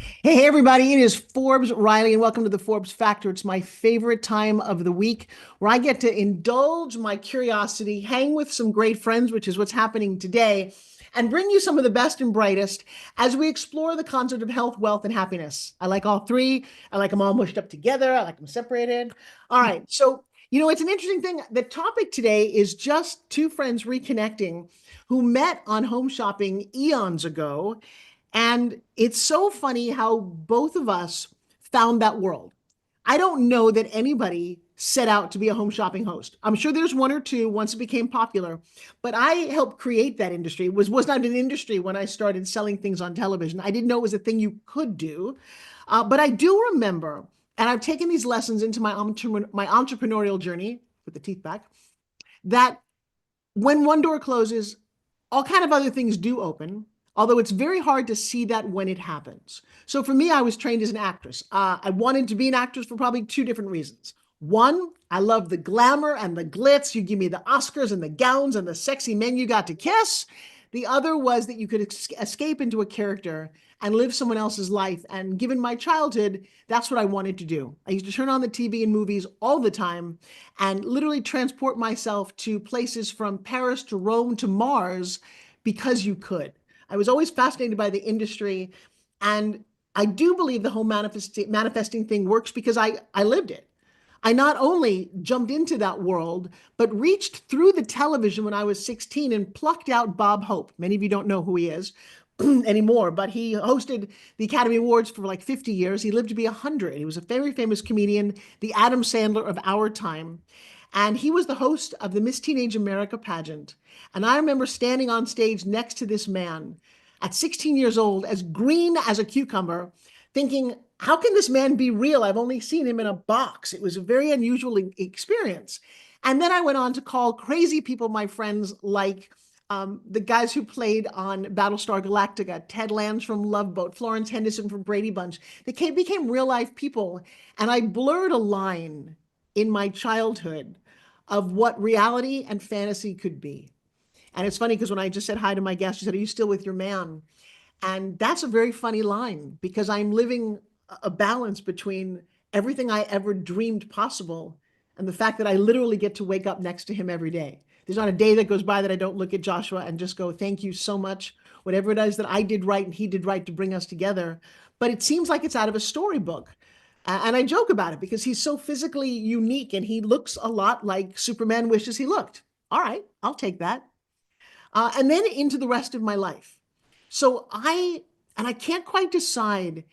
Hey, everybody, it is Forbes Riley, and welcome to the Forbes Factor. It's my favorite time of the week where I get to indulge my curiosity, hang with some great friends, which is what's happening today, and bring you some of the best and brightest as we explore the concept of health, wealth, and happiness. I like all three. I like them all mushed up together. I like them separated. All right. So, it's an interesting thing. The topic today is just two friends reconnecting who met on home shopping eons ago, and it's so funny how both of us found that world. I don't know that anybody set out to be a home shopping host. I'm sure there's one or two once it became popular, but I helped create that industry. It was not an industry when I started selling things on television. I didn't know it was a thing you could do. But I do remember, and I've taken these lessons into my entrepreneurial journey with the teeth back, that when one door closes, all kind of other things do open, although it's very hard to see that when it happens. So for me, I was trained as an actress. I wanted to be an actress for probably two different reasons. One, I love the glamour and the glitz. You give me the Oscars and the gowns and the sexy men you got to kiss. The other was that you could escape into a character and live someone else's life. And given my childhood, that's what I wanted to do. I used to turn on the TV and movies all the time and literally transport myself to places from Paris to Rome to Mars because you could. I was always fascinated by the industry. And I do believe the whole manifesting thing works because I lived it. I not only jumped into that world, but reached through the television when I was 16 and plucked out Bob Hope. Many of you don't know who he is anymore, but he hosted the Academy Awards for like 50 years. He lived to be 100. He was a very famous comedian, the Adam Sandler of our time. And he was the host of the Miss Teenage America pageant. And I remember standing on stage next to this man at 16 years old, as green as a cucumber, thinking, how can this man be real? I've only seen him in a box. It was a very unusual experience. And then I went on to call crazy people my friends, like the guys who played on Battlestar Galactica, Ted Lange from Love Boat, Florence Henderson from Brady Bunch. They became real life people. And I blurred a line in my childhood of what reality and fantasy could be. And it's funny because when I just said hi to my guest, she said, "Are you still with your man?" And that's a very funny line because I'm living a balance between everything I ever dreamed possible and the fact that I literally get to wake up next to him every day. There's not a day that goes by that I don't look at Joshua and just go, thank you so much. Whatever it is that I did right and he did right to bring us together. But it seems like it's out of a storybook. And I joke about it because he's so physically unique and he looks a lot like Superman wishes he looked. All right, I'll take that. And then into the rest of my life. So I can't quite decide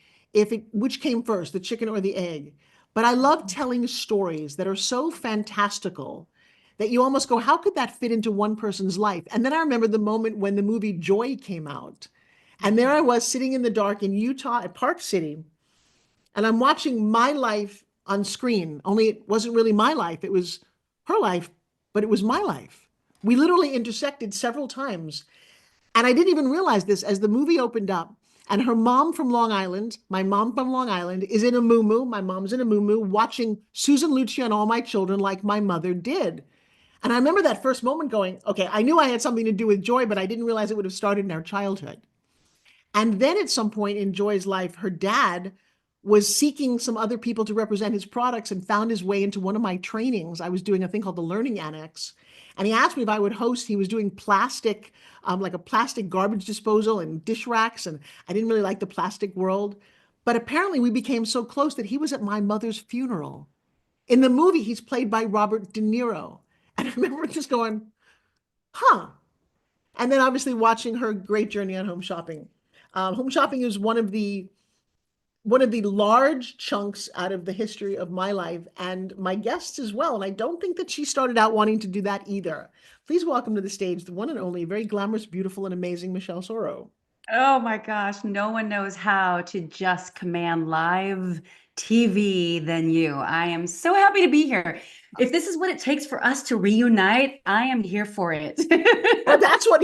which came first, the chicken or the egg, but I love telling stories that are so fantastical that you almost go, how could that fit into one person's life? And then I remember the moment when the movie Joy came out. And there I was sitting in the dark in Utah at Park City, and I'm watching my life on screen, only it wasn't really my life. It was her life, but it was my life. We literally intersected several times. And I didn't even realize this as the movie opened up. And her mom from Long Island, my mom from Long Island, is in a muumuu. My mom's in a muumuu watching Susan Lucci and All My Children like my mother did. And I remember that first moment going, okay, I knew I had something to do with Joy, but I didn't realize it would have started in our childhood. And then at some point in Joy's life, her dad was seeking some other people to represent his products and found his way into one of my trainings. I was doing a thing called the Learning Annex. And he asked me if I would host. He was doing plastic, like a plastic garbage disposal and dish racks. And I didn't really like the plastic world. But apparently we became so close that he was at my mother's funeral. In the movie, he's played by Robert De Niro. And I remember just going, huh. And then obviously watching her great journey on home shopping. Home shopping is one of the large chunks out of the history of my life and my guests as well. And I don't think that she started out wanting to do that either. Please welcome to the stage the one and only, very glamorous, beautiful, and amazing Michelle Sorro. Oh my gosh, no one knows how to just command live TV than you. I am so happy to be here. If this is what it takes for us to reunite, I am here for it. Well, that's what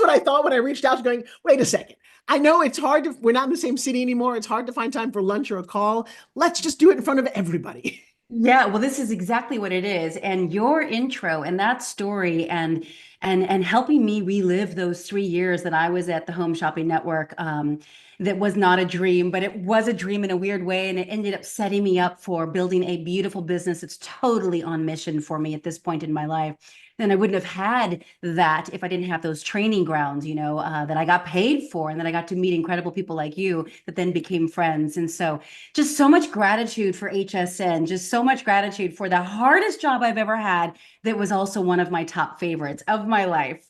I thought when I reached out to going, wait a second. I know it's hard we're not in the same city anymore. It's hard to find time for lunch or a call. Let's just do it in front of everybody. Yeah, well, this is exactly what it is. And your intro and that story and and helping me relive those 3 years that I was at the Home Shopping Network. That was not a dream, but it was a dream in a weird way. And it ended up setting me up for building a beautiful business that's totally on mission for me at this point in my life. And I wouldn't have had that if I didn't have those training grounds, that I got paid for, and then I got to meet incredible people like you that then became friends. And so just so much gratitude for HSN, just so much gratitude for the hardest job I've ever had that was also one of my top favorites of my life.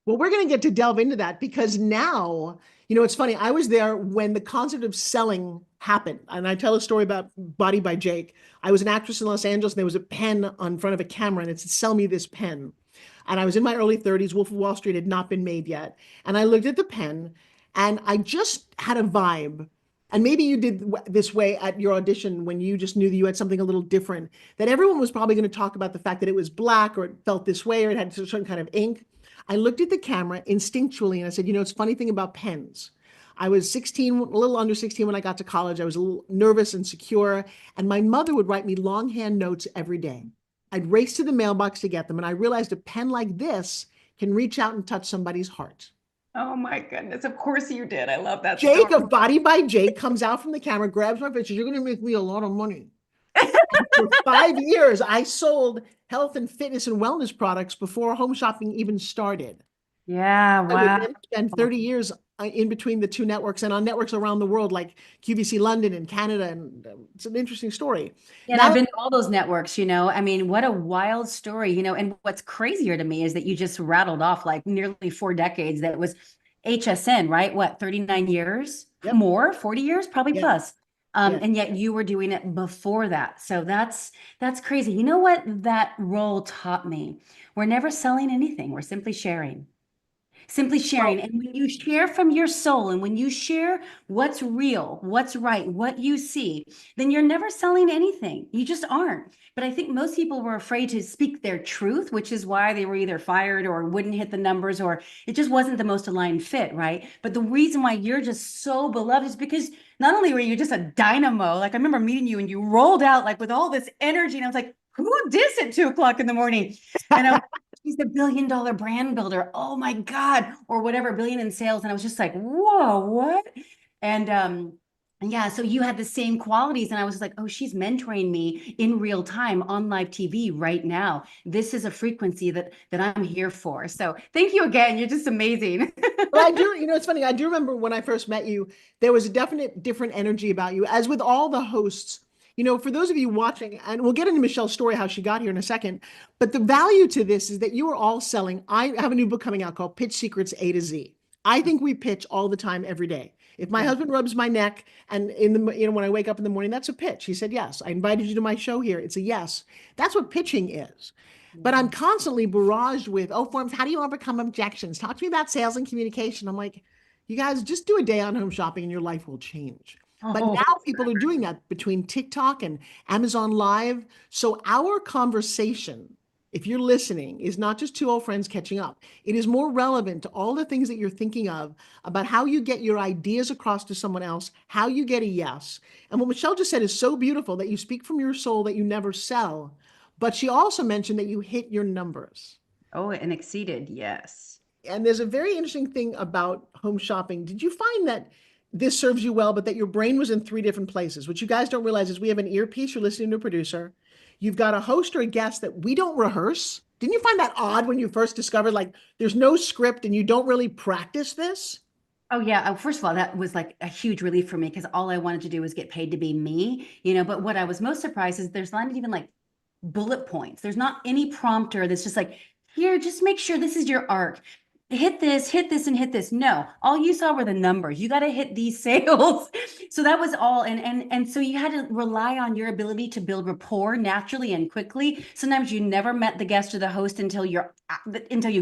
Well, we're going to get to delve into that because now, it's funny. I was there when the concept of selling happened. And I tell a story about Body by Jake. I was an actress in Los Angeles, and there was a pen on front of a camera, and it said, "Sell me this pen." And I was in my early 30s. Wolf of Wall Street had not been made yet. And I looked at the pen, and I just had a vibe. And maybe you did this way at your audition when you just knew that you had something a little different, that everyone was probably going to talk about the fact that it was black or it felt this way or it had a certain kind of ink. I looked at the camera instinctually and I said, it's a funny thing about pens. I was 16, a little under 16 when I got to college. I was a little nervous and secure. And my mother would write me longhand notes every day. I'd race to the mailbox to get them. And I realized a pen like this can reach out and touch somebody's heart. Oh my goodness. Of course you did. I love that Jake story. of Body by Jake comes out from the camera, grabs my face, says, "You're going to make me a lot of money." For 5 years, I sold health and fitness and wellness products before home shopping even started. Yeah, I would wow. then spend 30 years in between the two networks and on networks around the world like QVC London and Canada. And it's an interesting story. And I've Now, been to all those networks, I mean, what a wild story, and what's crazier to me is that you just rattled off like nearly 4 decades. That was HSN, right? What, 39 years? yep, More, 40 years, probably yeah, plus. yeah. And yet you were doing it before that. So that's crazy. You know what that role taught me? We're never selling anything. We're simply sharing. Simply sharing. Well, And when you share from your soul and when you share what's real, what's right, what you see, then you're never selling anything. You just aren't. But I think most people were afraid to speak their truth, which is why they were either fired or wouldn't hit the numbers, or it just wasn't the most aligned fit, right? But the reason why you're just so beloved is because not only were you just a dynamo, like I remember meeting you and you rolled out like with all this energy, and I was like, who dis at 2 o'clock in the morning? And I was she's the $1 billion brand builder. Oh my God. Or whatever, billion in sales. And I was just like, whoa, what? And yeah, so you had the same qualities. And I was just like, oh, she's mentoring me in real time on live TV right now. This is a frequency that I'm here for. So thank you again. You're just amazing. but I do, it's funny. I do remember when I first met you, there was a definite different energy about you, as with all the hosts. For those of you watching, and we'll get into Michelle's story, how she got here in a second, but the value to this is that you are all selling. I have a new book coming out called Pitch Secrets A to Z. I think we pitch all the time, every day. If my Yeah. husband rubs my neck and when I wake up in the morning, that's a pitch. He said, yes. I invited you to my show here. It's a yes. That's what pitching is. But I'm constantly barraged with, oh, Forms, how do you overcome objections? Talk to me about sales and communication. I'm like, you guys just do a day on home shopping and your life will change. But Oh, now people are doing that between TikTok and Amazon Live. So our conversation, if you're listening, is not just two old friends catching up. It is more relevant to all the things that you're thinking of about how you get your ideas across to someone else, how you get a yes. And what Michelle just said is so beautiful, that you speak from your soul, that you never sell. But she also mentioned that you hit your numbers. oh, and exceeded. Yes. And there's a very interesting thing about home shopping. Did you find that this serves you well, but that your brain was in three different places? What you guys don't realize is we have an earpiece, you're listening to a producer. You've got a host or a guest that we don't rehearse. Didn't you find that odd when you first discovered, like, there's no script and you don't really practice this? Oh yeah. First of all, that was like a huge relief for me because all I wanted to do was get paid to be me, But what I was most surprised is there's not even like bullet points. There's not any prompter that's just like, here, just make sure this is your arc. Hit this, and hit this. No, all you saw were the numbers. You got to hit these sales. So that was all. And so you had to rely on your ability to build rapport naturally and quickly. Sometimes you never met the guest or the host until you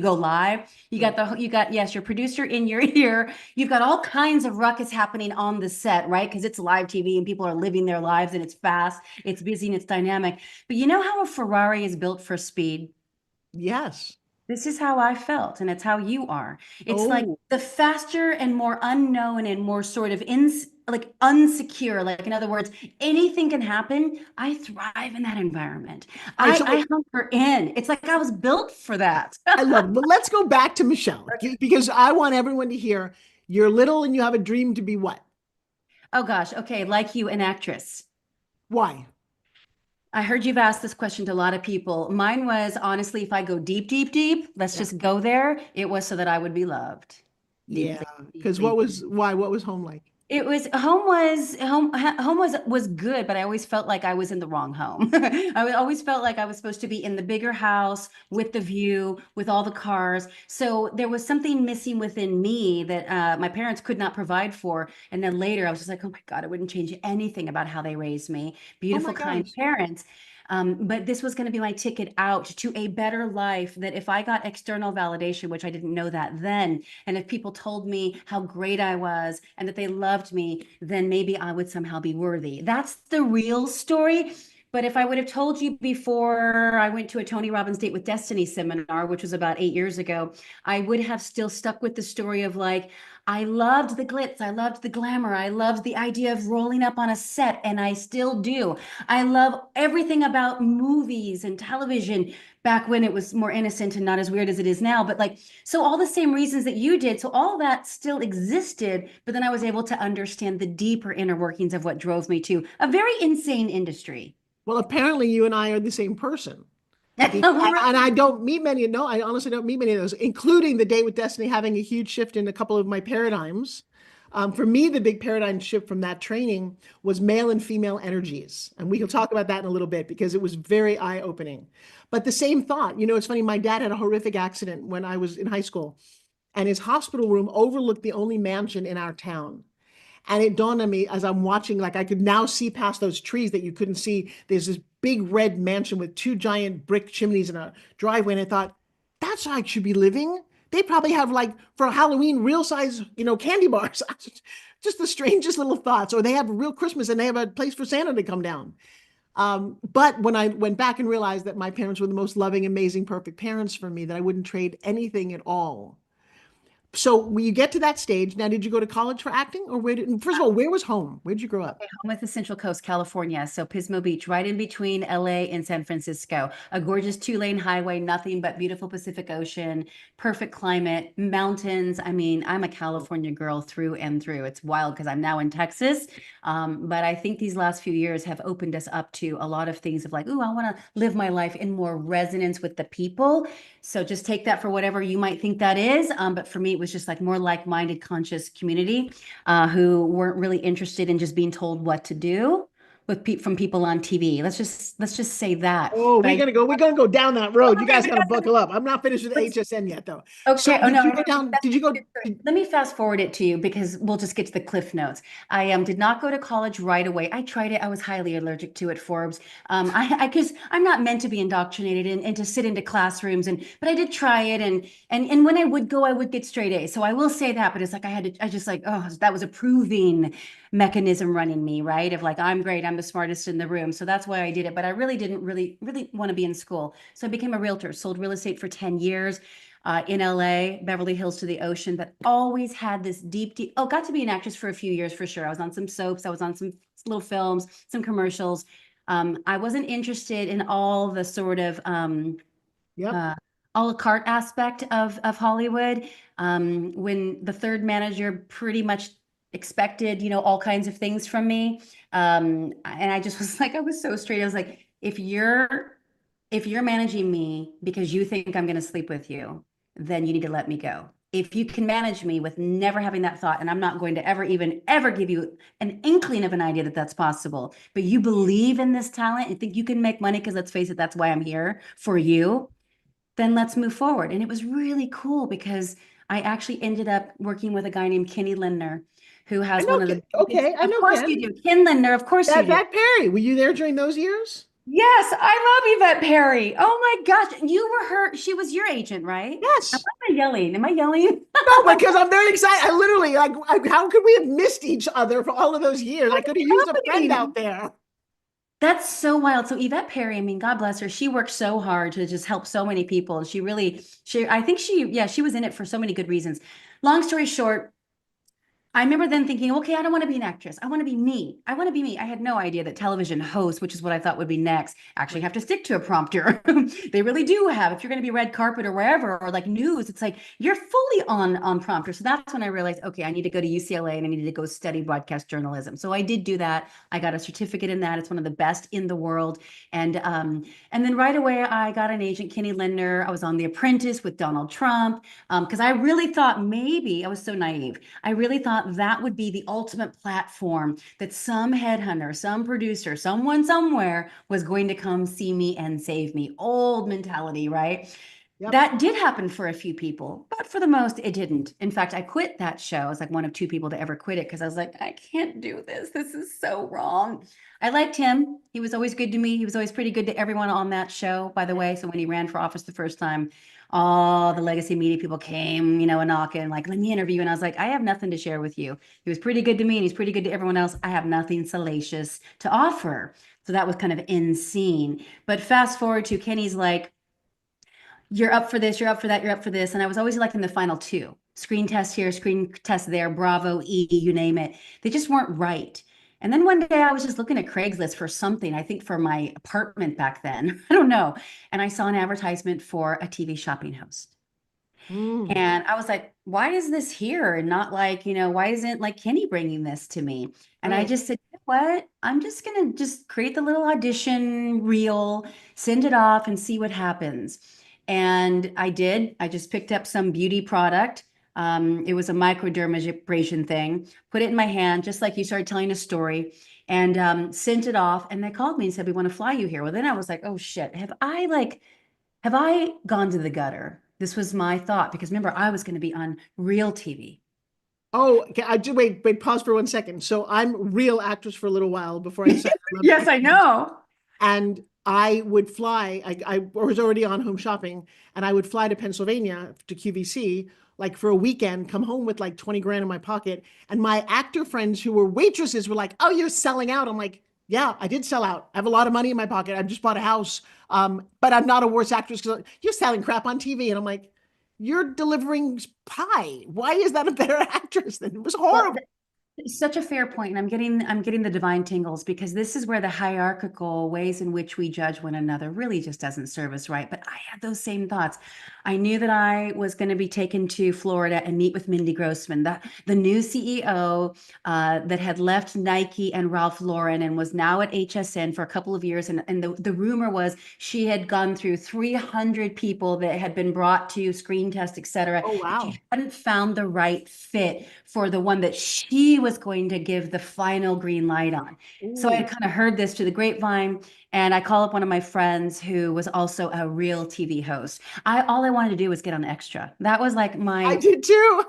go live. Yes, your producer in your ear. You've got all kinds of ruckus happening on the set, right? Because it's live TV and people are living their lives and it's fast, it's busy, and it's dynamic. But you know how a Ferrari is built for speed? Yes. This is how I felt, and it's how you are. It's like Oh, the faster and more unknown and more sort of like unsecure. Like, in other words, anything can happen. I thrive in that environment. all right. I So hunker in. It's like I was built for that. I love it. But let's go back to Michelle because I want everyone to hear you're little and you have a dream to be what? Oh gosh. Okay. Like you, an actress. Why? I heard you've asked this question to a lot of people. Mine was honestly, if I go deep, deep, deep, let's Yeah. just go there. It was so that I would be loved Yeah. deeply, Because deeply. what was home like? It was good, but I always felt like I was in the wrong home. Always felt like I was supposed to be in the bigger house with the view, with all the cars. So there was something missing within me that my parents could not provide for. And then later, I was just like, oh my God, I wouldn't change anything about how they raised me. Oh Beautiful, my kind gosh. parents. But this was going to be my ticket out to a better life. That if I got external validation, which I didn't know that then, and if people told me how great I was and that they loved me, then maybe I would somehow be worthy. That's the real story. But if I would have told you before I went to a Tony Robbins Date with Destiny seminar, which was about 8 years ago, I would have still stuck with the story of like, I loved the glitz, I loved the glamour, I loved the idea of rolling up on a set, and I still do. I love everything about movies and television back when it was more innocent and not as weird as it is now. But like, so all the same reasons that you did, so all that still existed, but then I was able to understand the deeper inner workings of what drove me to a very insane industry. Well, apparently you and I are the same person. Right. And I don't meet many, no, I honestly don't meet many of those, including the Date with Destiny having a huge shift in a couple of my paradigms. For me, the big paradigm shift from that training was male and female energies. And we can talk about that in a little bit because it was very eye-opening. But the same thought, it's funny, my dad had a horrific accident when I was in high school, and his hospital room overlooked the only mansion in our town. And it dawned on me as I'm watching, like I could now see past those trees that you couldn't see. There's this big red mansion with two giant brick chimneys and a driveway. And I thought, that's how I should be living. They probably have like for Halloween, real size, candy bars. Just the strangest little thoughts. Or they have a real Christmas and they have a place for Santa to come down. But when I went back and realized that my parents were the most loving, amazing, perfect parents for me, that I wouldn't trade anything at all. So when you get to that stage, now did you go to college for acting, or first of all, where was home? Where did you grow up? Home with the Central Coast, California. So Pismo Beach, right in between LA and San Francisco. A gorgeous two-lane highway, nothing but beautiful Pacific Ocean, perfect climate, mountains. I mean, I'm a California girl through and through. It's wild because I'm now in Texas. But I think these last few years have opened us up to a lot of things of like, ooh, I want to live my life in more resonance with the people. So just take that for whatever you might think that is. But for me, it was just like more like-minded, conscious community who weren't really interested in just being told what to do from people on TV. Let's just say that. Oh, But we're gonna go down that road. You okay, guys got to buckle up. I'm not finished with HSN yet, though. So okay. Oh did no, you go down? Did you go? let me fast forward it to you because we'll just get to the cliff notes. I did not go to college right away. I tried it. I was highly allergic to it, Forbes. Because I'm not meant to be indoctrinated and to sit into classrooms but I did try it and when I would go, I would get straight A's. So I will say that, but it's like I just like, oh, that was a proving mechanism running me, right? Of like, I'm great, I'm the smartest in the room. So that's why I did it. But I really didn't really want to be in school. So I became a realtor, sold real estate for 10 years in LA, Beverly Hills to the ocean, but always had this got to be an actress for a few years for sure. I was on some soaps, I was on some little films, some commercials. I wasn't interested in all the sort of Yep. uh, a la carte aspect of Hollywood. When the third manager pretty much expected, all kinds of things from me. And I just was like, I was so straight. I was like, if you're managing me because you think I'm going to sleep with you, then you need to let me go. If you can manage me with never having that thought, and I'm not going to ever give you an inkling of an idea that that's possible, but you believe in this talent and think you can make money, because let's face it, that's why I'm here for you, then let's move forward. And it was really cool because I actually ended up working with a guy named Kenny Lindner, who I has know. one of the biggest, Okay, I of know course Ken. you do. Ken Lindner, of course you That do. Matt Perry. Were you there during those years? Yes, I love Yvette Perry. Oh my gosh. You were she was your agent, right? Am Yes. I yelling? Am I yelling? No, because I'm very excited. I literally how could we have missed each other for all of those years? I What's could have used a friend out happening? there. That's so wild. So Yvette Perry, I mean, God bless her. She worked so hard to just help so many people. And I think yeah, she was in it for so many good reasons. Long story short, I remember then thinking, okay, I don't want to be an actress. I want to be me. I want to be me. I had no idea that television host, which is what I thought would be next, actually Right. have to stick to a prompter. They really do have. If you're going to be red carpet or wherever, or like news, it's like you're fully on prompter. So that's when I realized, okay, I need to go to UCLA and I needed to go study broadcast journalism. So I did do that. I got a certificate in that. It's one of the best in the world. And then right away I got an agent, Kenny Lindner. I was on The Apprentice with Donald Trump because I really thought maybe I was so naive. I really thought that would be the ultimate platform that some headhunter, some producer, someone somewhere was going to come see me and save me. Old mentality, right? Yep. That did happen for a few people, but for the most, it didn't. In fact, I quit that show. I was like one of two people to ever quit it because I was like, I can't do this. This is so wrong. I liked him. He was always good to me. He was always pretty good to everyone on that show, by the way. So when he ran for office the first time, all the legacy media people came, a knocking, like, let me interview. And I was like, I have nothing to share with you. He was pretty good to me and he's pretty good to everyone else. I have nothing salacious to offer. So that was kind of insane. But fast forward to Kenny's like, you're up for this, you're up for that, you're up for this. And I was always like in the final two screen test here, screen test there, Bravo, E, you name it. They just weren't right. And then one day I was just looking at Craigslist for something, I think for my apartment back then. I don't know. And I saw an advertisement for a TV shopping host. Mm, And I was like, why is this here? And not like, why isn't like Kenny bringing this to me? And I right. just said, you know what? I'm just going to just create the little audition reel, send it off and see what happens. And I did. I just picked up some beauty product. It was a microdermabrasion thing, put it in my hand, just like you started telling a story, and sent it off. And they called me and said, we want to fly you here. Well, then I was like, oh shit, have I gone to the gutter? This was my thought because remember, I was going to be on real TV. Oh, okay. I do wait, pause for 1 second. So I'm a real actress for a little while before I decided I loved Yes, I acting. know. And I would fly, I was already on home shopping, and I would fly to Pennsylvania to QVC like for a weekend, come home with like 20 grand in my pocket. And my actor friends who were waitresses were like, oh, you're selling out. I'm like, yeah, I did sell out. I have a lot of money in my pocket. I just bought a house. But I'm not a worse actress because you're selling crap on TV. And I'm like, you're delivering pie. Why is that a better actress? Than it was Well, horrible. it's such a fair point, and I'm getting the divine tingles because this is where the hierarchical ways in which we judge one another really just doesn't serve us right. But I had those same thoughts. I knew that I was going to be taken to Florida and meet with Mindy Grossman, the new CEO that had left Nike and Ralph Lauren and was now at HSN for a couple of years. And the rumor was she had gone through 300 people that had been brought to screen test, et cetera. Oh, And wow. she hadn't found the right fit for the one that she was going to give the final green light on. So I Ooh, kind of heard this to the grapevine, and I call up one of my friends who was also a real TV host. All I wanted to do was get on Extra. That was like I my did too.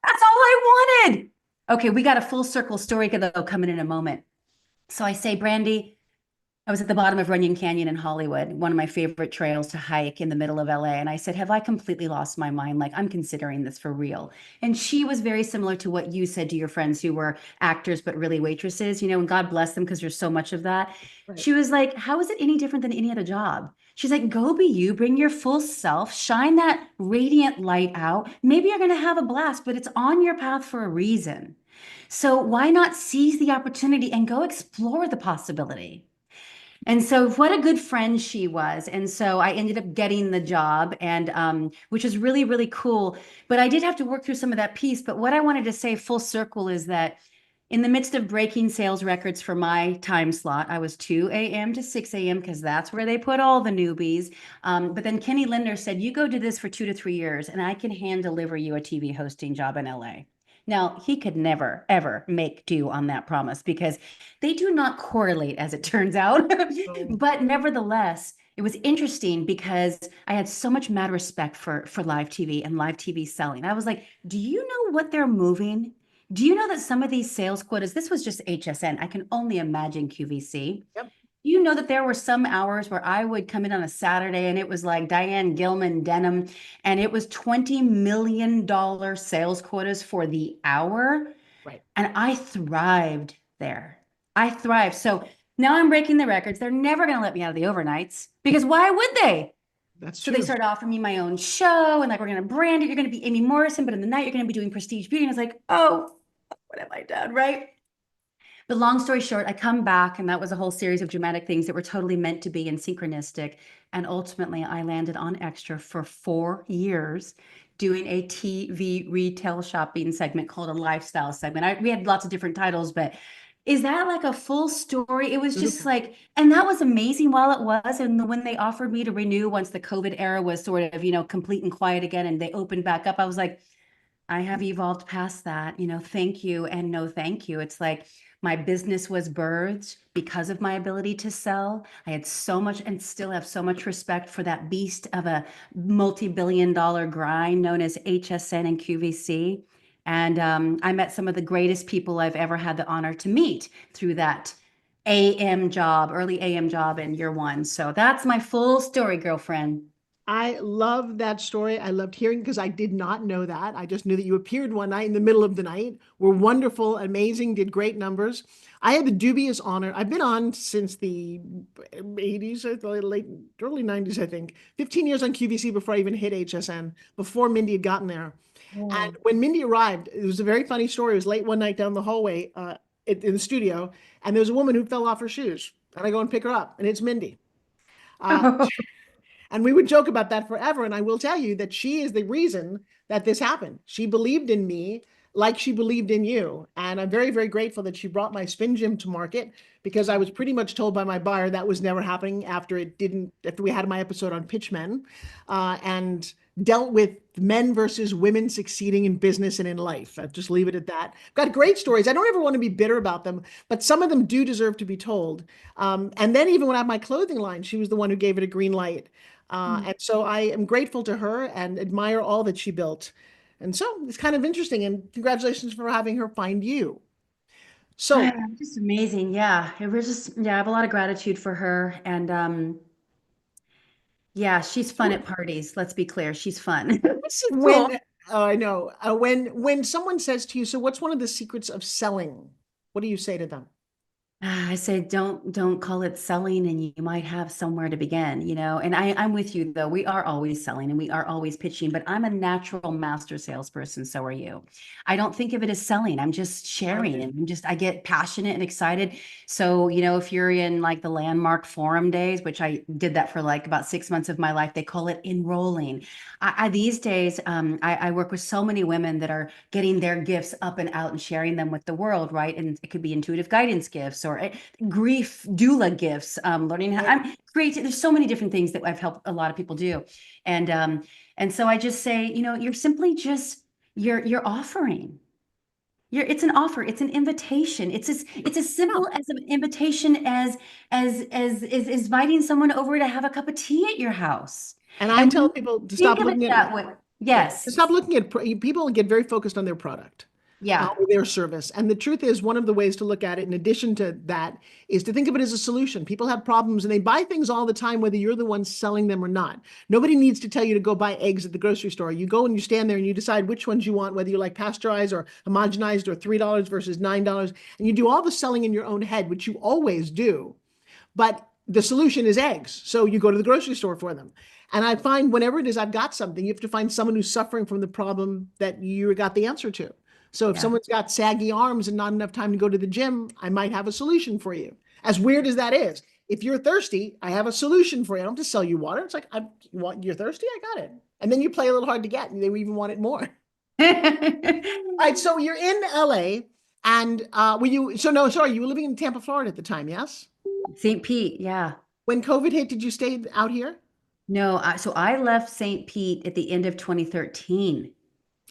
that's all I wanted. Okay, we got a full circle story though coming in a moment. So I say, Brandy, I was at the bottom of Runyon Canyon in Hollywood, one of my favorite trails to hike in the middle of LA. And I said, have I completely lost my mind? Like, I'm considering this for real. And she was very similar to what you said to your friends who were actors, but really waitresses, and God bless them because there's so much of that. Right. She was like, how is it any different than any other job? She's like, go be you, bring your full self, shine that radiant light out. Maybe you're going to have a blast, but it's on your path for a reason. So why not seize the opportunity and go explore the possibility? And so what a good friend she was. And so I ended up getting the job and which is really, really cool. But I did have to work through some of that piece. But what I wanted to say full circle is that in the midst of breaking sales records for my time slot, I was 2 a.m. to 6 a.m. because that's where they put all the newbies. But then Kenny Linder said, you go do this for 2 to 3 years and I can hand deliver you a TV hosting job in LA. Now, he could never, ever make do on that promise because they do not correlate, as it turns out. So But nevertheless, it was interesting because I had so much mad respect for live TV and live TV selling. I was like, do you know what they're moving? Do you know that some of these sales quotas, this was just HSN, I can only imagine QVC. yep. You know that there were some hours where I would come in on a Saturday and it was like Diane Gilman denim and it was $20 million sales quotas for the hour. Right. And I thrived there. I thrived. So Now I'm breaking the records. They're never going to let me out of the overnights because why would they? That's So they true. started offering me my own show and like, we're going to brand it. You're going to be Amy Morrison, but in the night, you're going to be doing prestige beauty. And I was like, oh, what have I done? Right. But long story short, I come back, and that was a whole series of dramatic things that were totally meant to be and synchronistic. And ultimately, I landed on Extra for 4 years doing a TV retail shopping segment called a lifestyle segment. We had lots of different titles, but is that like a full story? It was just Beautiful. like, and that was amazing while it was. And when they offered me to renew once the COVID era was sort of, complete and quiet again, and they opened back up, I was like, I have evolved past that, thank you and no thank you. It's like my business was birthed because of my ability to sell. I had so much and still have so much respect for that beast of a multi-billion-dollar grind known as HSN and QVC. And I met some of the greatest people I've ever had the honor to meet through that AM job, early AM job in year one. So that's my full story, girlfriend. I love that story. I loved hearing because I did not know that. I just knew that you appeared one night in the middle of the night, were wonderful, amazing, did great numbers. I had the dubious honor. I've been on since the 80s, the late early 90s, I think. 15 years on QVC before I even hit HSN, before Mindy had gotten there. And Oh. when Mindy arrived, it was a very funny story. It was late one night down the hallway in the studio, and there was a woman who fell off her shoes. And I go and pick her up, and it's Mindy. Uh, and we would joke about that forever. And I will tell you that she is the reason that this happened. She believed in me like she believed in you. And I'm very, very grateful that she brought my spin gym to market because I was pretty much told by my buyer that was never happening after we had my episode on pitch men and dealt with men versus women succeeding in business and in life. I'll just leave it at that. I've got great stories. I don't ever want to be bitter about them, but some of them do deserve to be told. And then even when I had my clothing line, she was the one who gave it a green light. And so I am grateful to her and admire all that she built. And so it's kind of interesting. And congratulations for having her find you. So, Just amazing. Yeah. It was just, yeah, I have a lot of gratitude for her. And yeah, she's fun at parties. Let's be clear. She's fun. She's cool. when I know when someone says to you, so what's one of the secrets of selling? What do you say to them? I say don't call it selling, and you might have somewhere to begin. And I'm with you though. We are always selling and we are always pitching, but I'm a natural master salesperson. So are you. I don't think of it as selling. I'm just sharing and I get passionate and excited. So, if you're in like the landmark forum days, which I did that for like about 6 months of my life, they call it enrolling. These days, I work with so many women that are getting their gifts up and out and sharing them with the world, right? And it could be intuitive guidance gifts or grief doula gifts, learning how I'm creating. There's so many different things that I've helped a lot of people do. And so I just say, you're simply just you're offering. It's an offer, it's an invitation. It's as Yeah. simple as an invitation as inviting someone over to have a cup of tea at your house. And I And when tell you people to think stop of it looking at, that way, yeah, to yes. stop looking at people get very focused on their product. Yeah. Or their service. And the truth is, one of the ways to look at it, in addition to that, is to think of it as a solution. People have problems and they buy things all the time, whether you're the one selling them or not. Nobody needs to tell you to go buy eggs at the grocery store. You go and you stand there and you decide which ones you want, whether you like pasteurized or homogenized or $3 versus $9. And you do all the selling in your own head, which you always do. But the solution is eggs. So you go to the grocery store for them. And I find whenever it is I've got something, you have to find someone who's suffering from the problem that you got the answer to. So if Yeah. someone's got saggy arms and not enough time to go to the gym, I might have a solution for you. As weird as that is. If you're thirsty, I have a solution for you. I don't just sell you water. It's like, you're thirsty? I got it. And then you play a little hard to get and they even want it more. All right. So you're in LA and no, sorry, you were living in Tampa, Florida at the time, yes? St. Pete, yeah. When COVID hit, did you stay out here? No, so I left St. Pete at the end of 2013.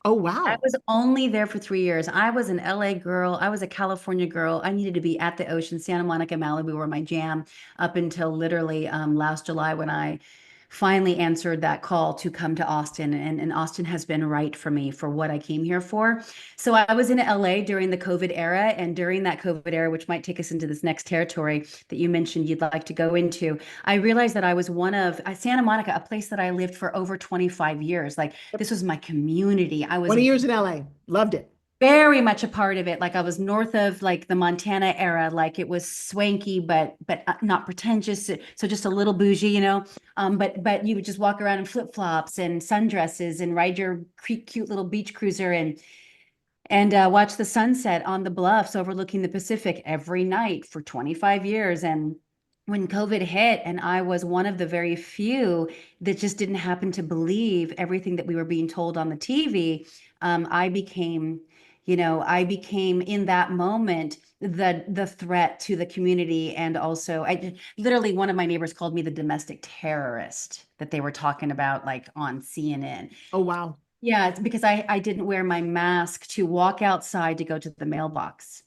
Oh, I wow. was only there for 3 years. I was an LA girl. I was a California girl. I needed to be at the ocean. Santa Monica, Malibu were my jam up until literally last July when I finally answered that call to come to Austin. And Austin has been right for me for what I came here for. So I was in LA during the COVID era. And during that COVID era, which might take us into this next territory that you mentioned you'd like to go into, I realized that I was one of Santa Monica, a place that I lived for over 25 years. Like Yep. this was my community. I was 20 years in LA. Loved it. very much a part of it. Like I was north of like the Montana era, like it was swanky, but not pretentious. So just a little bougie, you know. But you would just walk around in flip-flops and sundresses and ride your cute little beach cruiser and watch the sunset on the bluffs overlooking the Pacific every night for 25 years. And when COVID hit, and I was one of the very few that just didn't happen to believe everything that we were being told on the TV, I became, I became in that moment the threat to the community. And also, I literally, one of my neighbors called me the domestic terrorist that they were talking about like on CNN. Oh, wow. Yeah, it's because I didn't wear my mask to walk outside to go to the mailbox.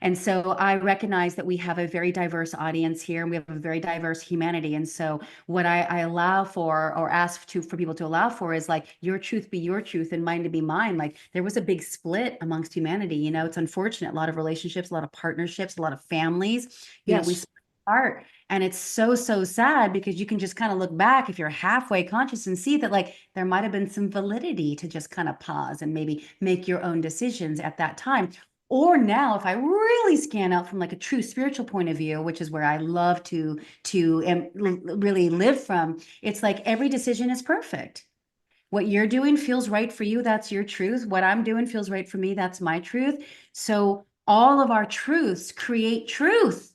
And so I recognize that we have a very diverse audience here and we have a very diverse humanity. And so what I allow for or ask to for people to allow for is like your truth be your truth and mine to be mine. Like there was a big split amongst humanity. It's unfortunate. A lot of relationships, a lot of partnerships, a lot of families, we Yes. split apart. And it's so, so sad because you can just kind of look back if you're halfway conscious and see that like there might have been some validity to just kind of pause and maybe make your own decisions at that time. Or now, if I really scan out from like a true spiritual point of view, which is where I love to really live from, it's like every decision is perfect. What you're doing feels right for you, that's your truth. What I'm doing feels right for me, that's my truth. So all of our truths create truth.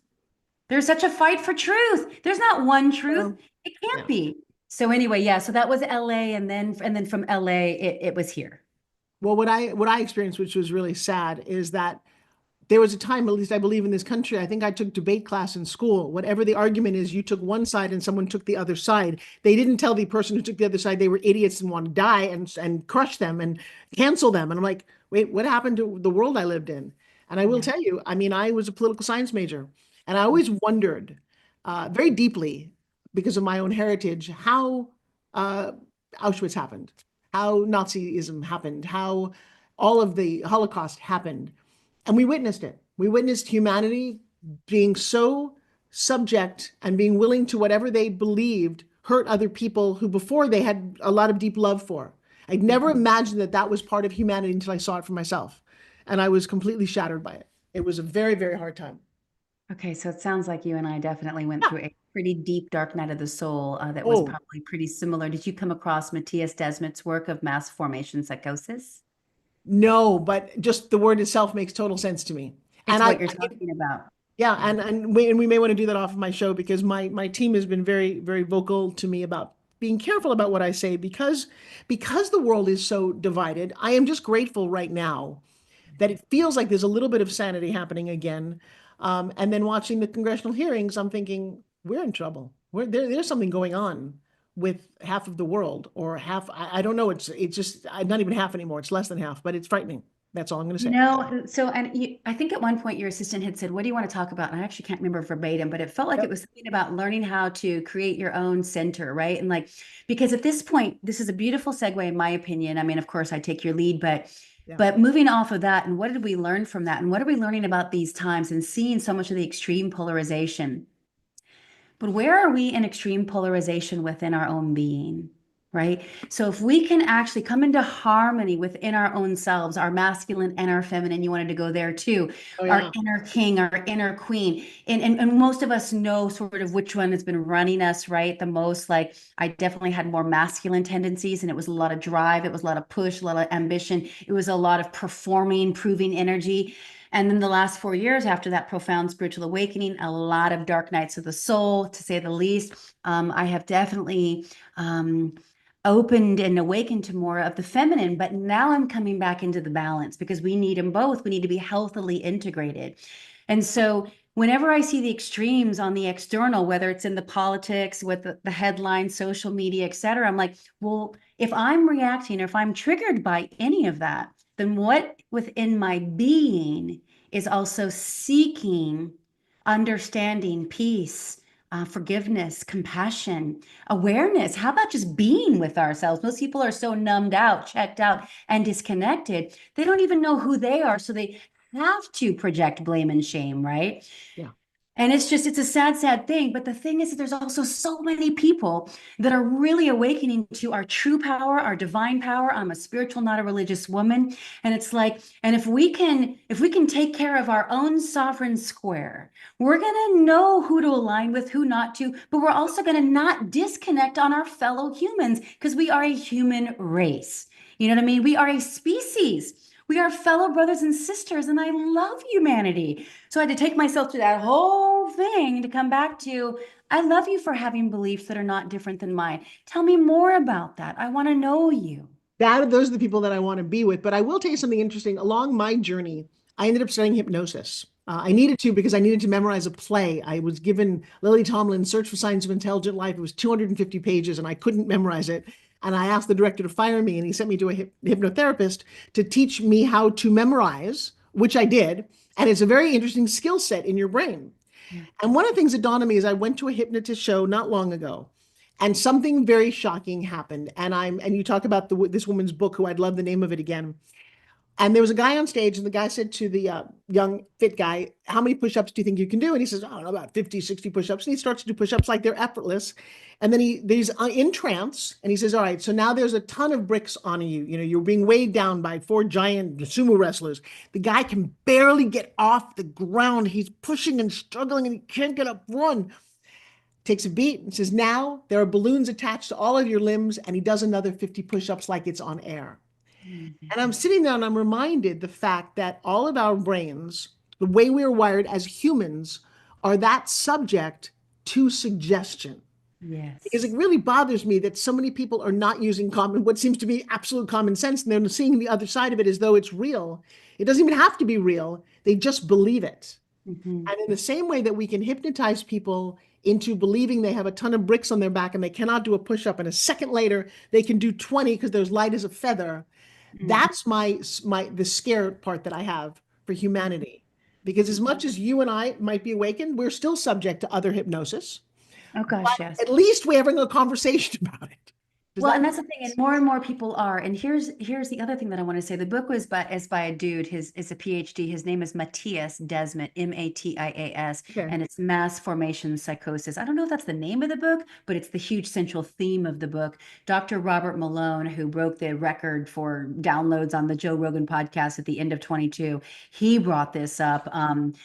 There's such a fight for truth. There's not one truth. Well, It can't yeah. be. So anyway, yeah, so that was LA and then from LA it was here. Well, what I experienced, which was really sad, is that there was a time, at least I believe in this country, I think I took debate class in school. Whatever the argument is, you took one side and someone took the other side. They didn't tell the person who took the other side they were idiots and want to die and crush them and cancel them. And I'm like, wait, what happened to the world I lived in? And I will Yeah. tell you, I mean, I was a political science major, and I always wondered very deeply, because of my own heritage, how uh, Auschwitz happened, how Nazism happened, how all of the Holocaust happened. And we witnessed it. We witnessed humanity being so subject and being willing to whatever they believed hurt other people who before they had a lot of deep love for. I'd never imagined that that was part of humanity until I saw it for myself. And I was completely shattered by it. It was a very, very hard time. Okay, so it sounds like you and I definitely went Yeah. through a pretty deep dark night of the soul that was Oh, probably pretty similar. Did you come across Matthias Desmet's work of mass formation psychosis? no, but just the word itself makes total sense to me. And It's what you're talking about. yeah, Yeah. and we may want to do that off of my show because my team has been very, very vocal to me about being careful about what I say because the world is so divided. I am just grateful right now that it feels like there's a little bit of sanity happening again. And then watching the congressional hearings, I'm thinking we're in trouble. There's something going on with half of the world or half. I don't know. It's just not even half anymore. It's less than half, but it's frightening. That's all I'm going to say. So and I think at one point your assistant had said, "What do you want to talk about?" And I actually can't remember verbatim, but it felt like it Yep. was something about learning how to create your own center, right? And like, because at this point, this is a beautiful segue, in my opinion. I mean, of course, I take your lead, but Yeah. but moving off of that, and what did we learn from that? And what are we learning about these times and seeing so much of the extreme polarization? But where are we in extreme polarization within our own being? Right. So if we can actually come into harmony within our own selves, our masculine and our feminine, you wanted to go there too, Oh our yeah. inner king, our inner queen. And most of us know sort of which one has been running us, right? The most. Like I definitely had more masculine tendencies and it was a lot of drive, it was a lot of push, a lot of ambition, it was a lot of performing, proving energy. And then the last 4 years after that profound spiritual awakening, a lot of dark nights of the soul, to say the least. I have definitely opened and awakened to more of the feminine, but now I'm coming back into the balance because we need them both. We need to be healthily integrated. And so whenever I see the extremes on the external, whether it's in the politics, with the headlines, social media, et cetera, I'm like, well, if I'm reacting or if I'm triggered by any of that, then what within my being is also seeking understanding, peace, forgiveness, compassion, awareness. How about just being with ourselves? Most people are so numbed out, checked out, and disconnected. They don't even know who they are. So they have to project blame and shame, right? Yeah. And it's a sad, sad thing. But the thing is that there's also so many people that are really awakening to our true power, our divine power. I'm a spiritual, not a religious woman. And it's like, and if we can take care of our own sovereign square, we're gonna know who to align with, who not to, but we're also gonna not disconnect on our fellow humans because we are a human race. You know what I mean? We are a species. We are fellow brothers and sisters, and I love humanity. So I had to take myself through that whole thing to come back to, I love you for having beliefs that are not different than mine. Tell me more about that. I want to know you. Those are the people that I want to be with. But I will tell you something interesting. Along my journey, I ended up studying hypnosis. I needed to because I needed to memorize a play. I was given Lily Tomlin's Search for Signs of Intelligent Life. It was 250 pages and I couldn't memorize it. And I asked the director to fire me and he sent me to a hypnotherapist to teach me how to memorize, which I did. And it's a very interesting skill set in your brain. Yeah. And one of the things that dawned on me is I went to a hypnotist show not long ago, and something very shocking happened. And you talk about this woman's book, who I'd love the name of it again. And there was a guy on stage, and the guy said to the young fit guy, "How many push-ups do you think you can do?" And he says, "I don't know, about 50, 60 push-ups." And he starts to do push-ups like they're effortless. And then he's in trance, and he says, "All right, so now there's a ton of bricks on you. You know, you're being weighed down by four giant sumo wrestlers. The guy can barely get off the ground. He's pushing and struggling, and he can't get up one." Takes a beat and says, "Now there are balloons attached to all of your limbs," and he does another 50 push-ups like it's on air. And I'm sitting there and I'm reminded the fact that all of our brains, the way we are wired as humans, are that subject to suggestion. Because it Yes. really bothers me that so many people are not using what seems to be absolute common sense, and they're seeing the other side of it as though it's real. It doesn't even have to be real. They just believe it. Mhm. And in the same way that we can hypnotize people into believing they have a ton of bricks on their back and they cannot do a push-up, and a second later they can do 20 because they're as light as a feather, Mhm. that's the scare part that I have for humanity. Because as Mhm. much as you and I might be awakened, we're still subject to other hypnosis. Oh But gosh, yes. at least we're having a conversation about it. Does Well, that and make that's the thing, and sense? more people are. And here's the other thing that I want to say. The book is by a dude. His is a PhD. His name is Matthias Desmet, Matias, Okay. and it's Mass Formation Psychosis. I don't know if that's the name of the book, but it's the huge central theme of the book. Dr. Robert Malone, who broke the record for downloads on the Joe Rogan podcast at the end of 22, he brought this up. And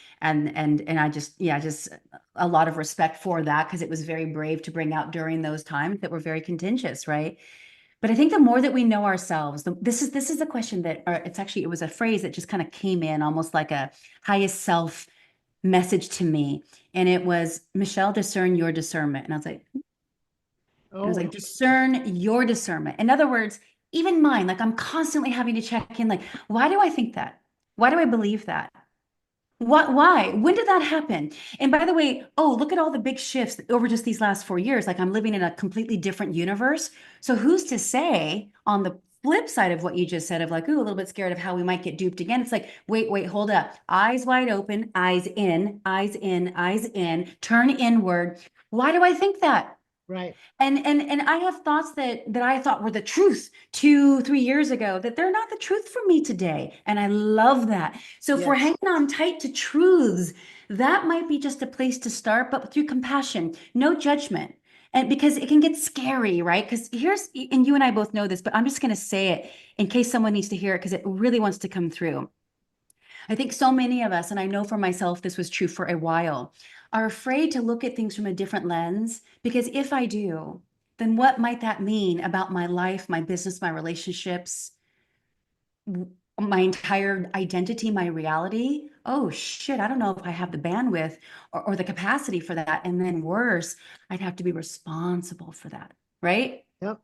I just, yeah, just a lot of respect for that because it was very brave to bring out during those times that were very contentious, right? But I think the more that we know ourselves, this is a question that, or it's actually, it was a phrase that just kind of came in almost like a highest self message to me. And it was, Michelle, discern your discernment. And I was Oh, like, interesting. discern your discernment. In other words, even mine, like I'm constantly having to check in, like, why do I think that? Why do I believe that? What, why? When did that happen? And by the way, oh, look at all the big shifts over just these last 4 years. Like I'm living in a completely different universe. So who's to say on the flip side of what you just said of like, ooh, a little bit scared of how we might get duped again. It's like, wait, hold up. Eyes wide open, eyes in, eyes in, eyes in, turn inward. Why do I think that? Right. And I have thoughts that I thought were the truth 2, 3 years ago that they're not the truth for me today. And I love that. So if we're Yes. hanging on tight to truths, that might be just a place to start, but through compassion, no judgment. And because it can get scary, right? Because and you and I both know this, but I'm just going to say it in case someone needs to hear it because it really wants to come through. I think so many of us, and I know for myself this was true for a while, are afraid to look at things from a different lens because if I do, then what might that mean about my life, my business, my relationships, my entire identity, my reality? Oh shit, I don't know if I have the bandwidth or the capacity for that. And then worse, I'd have to be responsible for that, right? Yep.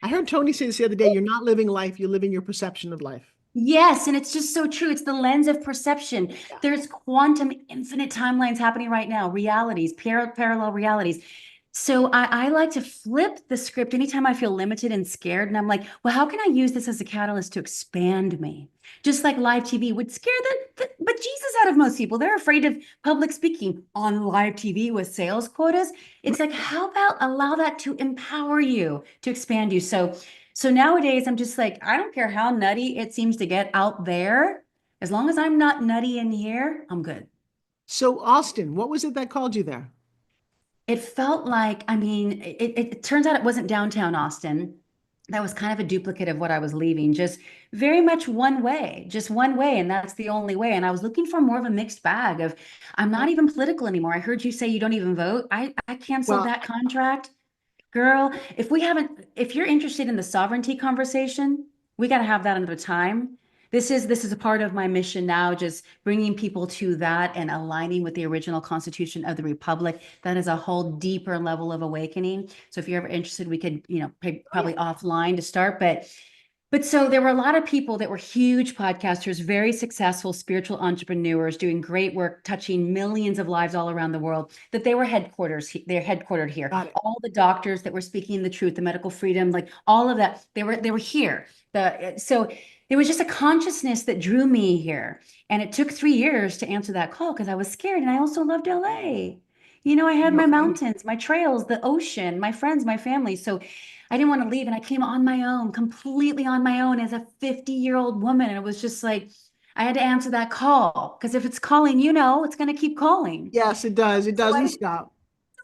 I heard Tony say this the other day. You're not living life, you're living your perception of life. Yes, and it's just so true. It's the lens of perception. Yeah. There's quantum infinite timelines happening right now, realities, parallel realities. So I like to flip the script anytime I feel limited and scared. And I'm like, well, how can I use this as a catalyst to expand me? Just like live TV would scare but Jesus out of most people. They're afraid of public speaking on live TV with sales quotas. It's like, how about allow that to empower you, to expand you? So nowadays, I'm just like, I don't care how nutty it seems to get out there. As long as I'm not nutty in here, I'm good. So, Austin, what was it that called you there? It felt like, I mean, it turns out it wasn't downtown Austin. That was kind of a duplicate of what I was leaving, just very much one way, just one way, and that's the only way. And I was looking for more of a mixed bag of, I'm not even political anymore. I heard you say you don't even vote. I canceled Well, that contract. Girl, if you're interested in the sovereignty conversation, we got to have that another time. This is a part of my mission now, just bringing people to that and aligning with the original Constitution of the Republic. That is a whole deeper level of awakening. So if you're ever interested, we could, probably offline to start, but so there were a lot of people that were huge podcasters, very successful spiritual entrepreneurs doing great work, touching millions of lives all around the world, that they were they're headquartered here. got it. All the doctors that were speaking the truth, the medical freedom, like all of that, they were here. So there was just a consciousness that drew me here. And it took 3 years to answer that call because I was scared. And I also loved LA. I had my mountains, my trails, the ocean, my friends, my family. So I didn't want to leave. And I came on my own, completely on my own as a 50-year-old woman. And it was just like, I had to answer that call because if it's calling, it's going to keep calling. Yes, it does. It So doesn't stop.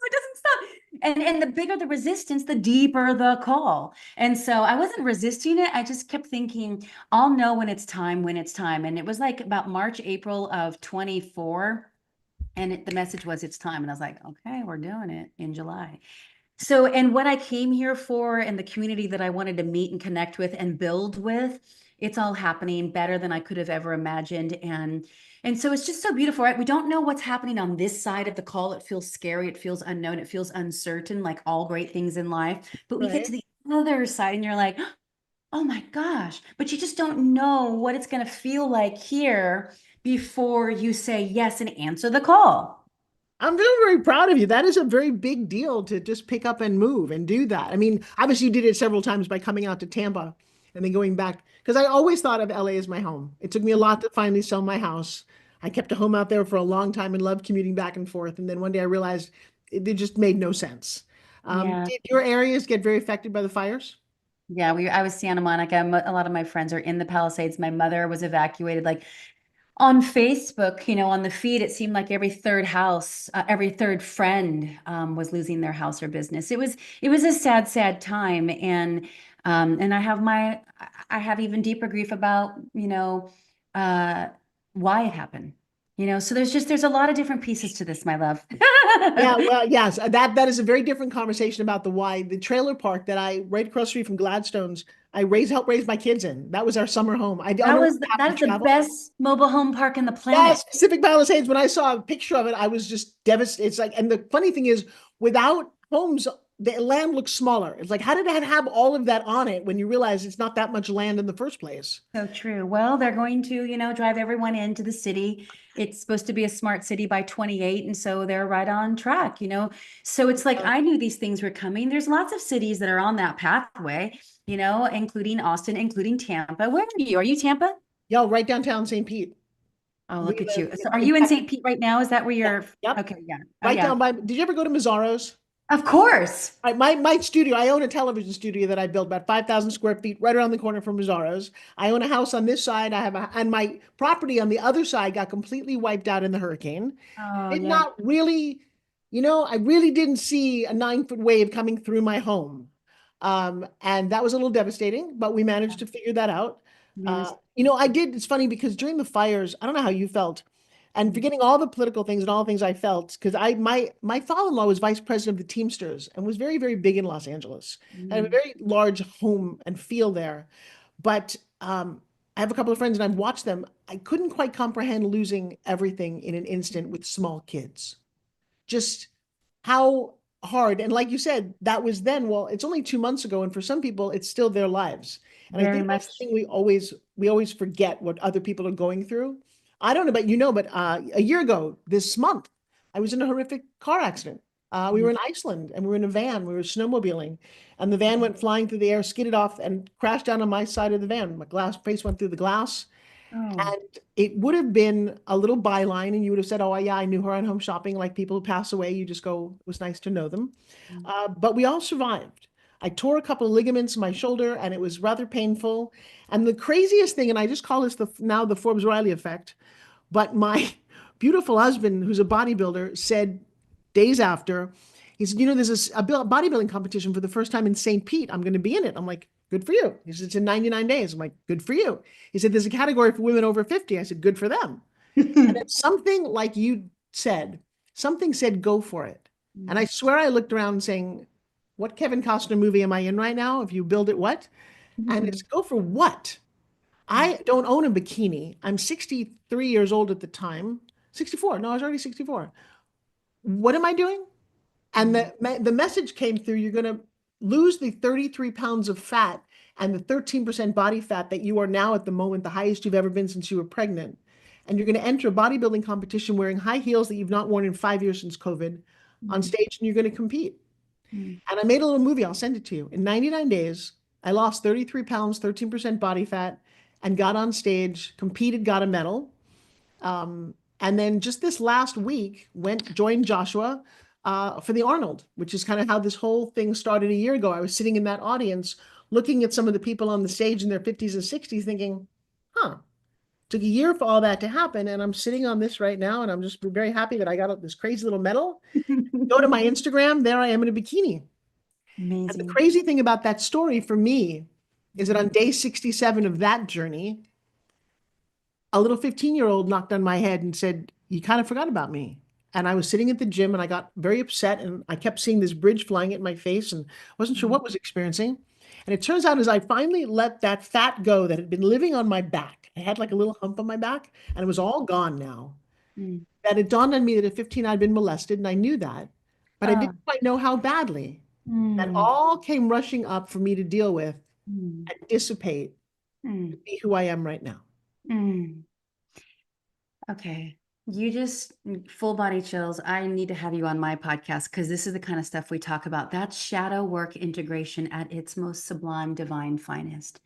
it doesn't stop. And the bigger the resistance, the deeper the call. And so I wasn't resisting it. I just kept thinking, I'll know when it's time, when it's time. And it was like about March, April of 24. And the message was, it's time. And I was like, okay, we're doing it in July. So, and what I came here for and the community that I wanted to meet and connect with and build with, it's all happening better than I could have ever imagined. And so it's just so beautiful, right? We don't know what's happening on this side of the call. It feels scary, it feels unknown, it feels uncertain, like all great things in life. But we get Right. to the other side and you're like, oh my gosh, but you just don't know what it's going to feel like here before you say yes and answer the call. I'm very, very proud of you. That is a very big deal to just pick up and move and do that. I mean, obviously, you did it several times by coming out to Tampa and then going back because I always thought of LA as my home. It took me a lot to finally sell my house. I kept a home out there for a long time and loved commuting back and forth. And then one day I realized it just made no sense. Yeah. Did your areas get very affected by the fires? Yeah, I was Santa Monica. A lot of my friends are in the Palisades. My mother was evacuated. Like on Facebook, on the feed, it seemed like every third house, every third friend was losing their house or business. It was a sad, sad time, and I have even deeper grief about uh, why it happened. So there's a lot of different pieces to this, my love. Yeah, well, yes, that is a very different conversation about the why. The trailer park that I right across the street from Gladstone's, helped raise my kids in. That was our summer home. I don't know That how to is the travel. best mobile home park in the Yes, planet. Pacific Palisades. When I saw a picture of it, I was just devastated. It's like, and the funny thing is, without homes, the land looks smaller. It's like, how did it have all of that on it when you realize it's not that much land in the first place? So true. Well, they're going to, drive everyone into the city. It's supposed to be a smart city by 28, and so they're right on track. So it's like I knew these things were coming. There's lots of cities that are on that pathway, including Austin, including Tampa. Where are you? Are you Tampa? Yo, right downtown St. Pete. Oh, We look at live you. So are in you in Texas. St. Pete right now? Is that where Yeah, you're? yep, Okay, yeah. Oh, right yeah. down by. Did you ever go to Mazzaro's? Of course. All right, my studio, I own a television studio that I built about 5,000 square feet right around the corner from Mazzaro's. I own a house on this side. And my property on the other side got completely wiped out in the hurricane. Oh, Did yeah. not really, I really didn't see a 9 foot wave coming through my home. And that was a little devastating, but we managed to figure that out. Managed. It's funny because during the fires, I don't know how you felt, and forgetting all the political things and all the things I felt, because my father-in-law was vice president of the Teamsters and was very, very big in Los Angeles. I have a Mm. very large home and feel there. But I have a couple of friends and I've watched them. I couldn't quite comprehend losing everything in an instant with small kids. Just how hard. And like you said, that was then, well, it's only 2 months ago. And for some people, it's still their lives. And I Very think that's the much. thing we always forget what other people are going through. I don't know about but a year ago this month, I was in a horrific car accident. We were Mm. in Iceland and we were in a van. We were snowmobiling, and the van went flying through the air, skidded off, and crashed down on my side of the van. My glass face went through the glass. Oh. And it would have been a little byline, and you would have said, "Oh, yeah, I knew her on Home Shopping." Like people who pass away, you just go, "It was nice to know them." Mm. But we all survived. I tore a couple of ligaments in my shoulder, and it was rather painful. And the craziest thing, and I just call this now the Forbes Riley effect, but my beautiful husband, who's a bodybuilder, said days after, he said, there's a bodybuilding competition for the first time in St. Pete. I'm going to be in it. I'm like, good for you. He said, it's in 99 days. I'm like, good for you. He said, there's a category for women over 50. I said, good for them. And then something like you said, something said, go for it. And I swear I looked around saying, what Kevin Costner movie am I in right now? If you build it, what? And it's go for what? I don't own a bikini. I'm 63 years old at the time. 64. No, I was already 64. What am I doing? And the message came through, you're going to lose the 33 pounds of fat and the 13% body fat that you are now at the moment, the highest you've ever been since you were pregnant. And you're going to enter a bodybuilding competition wearing high heels that you've not worn in 5 years since COVID on stage, and you're going to compete. And I made a little movie. I'll send it to you. In 99 days, I lost 33 pounds, 13% body fat, and got on stage, competed, got a medal. And then just this last week, joined Joshua for the Arnold, which is kind of how this whole thing started a year ago. I was sitting in that audience, looking at some of the people on the stage in their 50s and 60s, thinking, huh, took a year for all that to happen. And I'm sitting on this right now, and I'm just very happy that I got this crazy little medal. Go to my Instagram, there I am in a bikini. And the Amazing. crazy thing about that story for me is that on day 67 of that journey, a little 15-year-old knocked on my head and said, you kind of forgot about me. And I was sitting at the gym and I got very upset, and I kept seeing this bridge flying at my face and wasn't sure what was experiencing. And it turns out as I finally let that fat go that had been living on my back, I had like a little hump on my back and it was all gone now, Mm. that it dawned on me that at 15 I'd been molested, and I knew that, but I Oh. didn't quite know how badly. That Mm. all came rushing up for me to deal with Mm. and dissipate to Mm. be who I am right now. Mm. Okay. You just full body chills. I need to have you on my podcast because this is the kind of stuff we talk about. That's shadow work integration at its most sublime, divine, finest.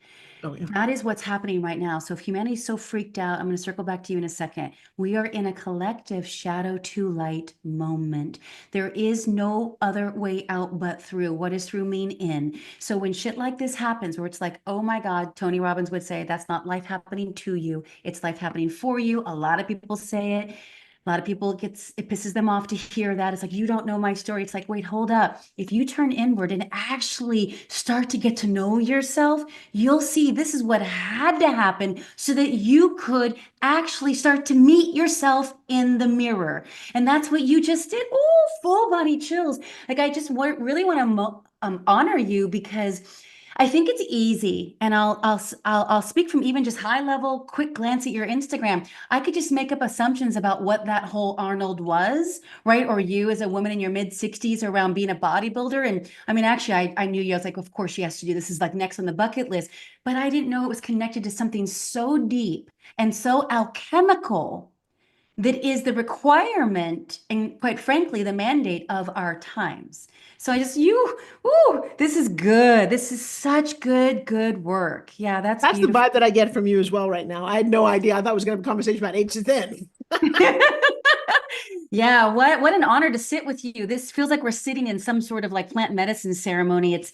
Oh, yeah. That is what's happening right now. So if humanity's so freaked out, I'm going to circle back to you in a second. We are in a collective shadow to light moment. There is no other way out but through. What does through mean? In. So when shit like this happens, where it's like, oh my God, Tony Robbins would say, that's not life happening to you. It's life happening for you. A lot of people say it. A lot of people it pisses them off to hear that. It's like, you don't know my story. It's like, wait, hold up. If you turn inward and actually start to get to know yourself, you'll see this is what had to happen so that you could actually start to meet yourself in the mirror. And that's what you just did. Oh, full body chills. Like, I just really want to honor you because I think it's easy, and I'll speak from even just high level, quick glance at your Instagram. I could just make up assumptions about what that whole Arnold was, right? Or you as a woman in your mid 60s around being a bodybuilder. And I mean, actually, I knew you. I was like, of course she has to do this. Is like next on the bucket list. But I didn't know it was connected to something so deep and so alchemical that is the requirement and quite frankly the mandate of our times. So this is good. This is such good work. Yeah, that's That's the beautiful. vibe that I get from you as well right now. I had no idea. I thought it was going to be a conversation about H to thin. Yeah, what an honor to sit with you. This feels like we're sitting in some sort of like plant medicine ceremony. It's,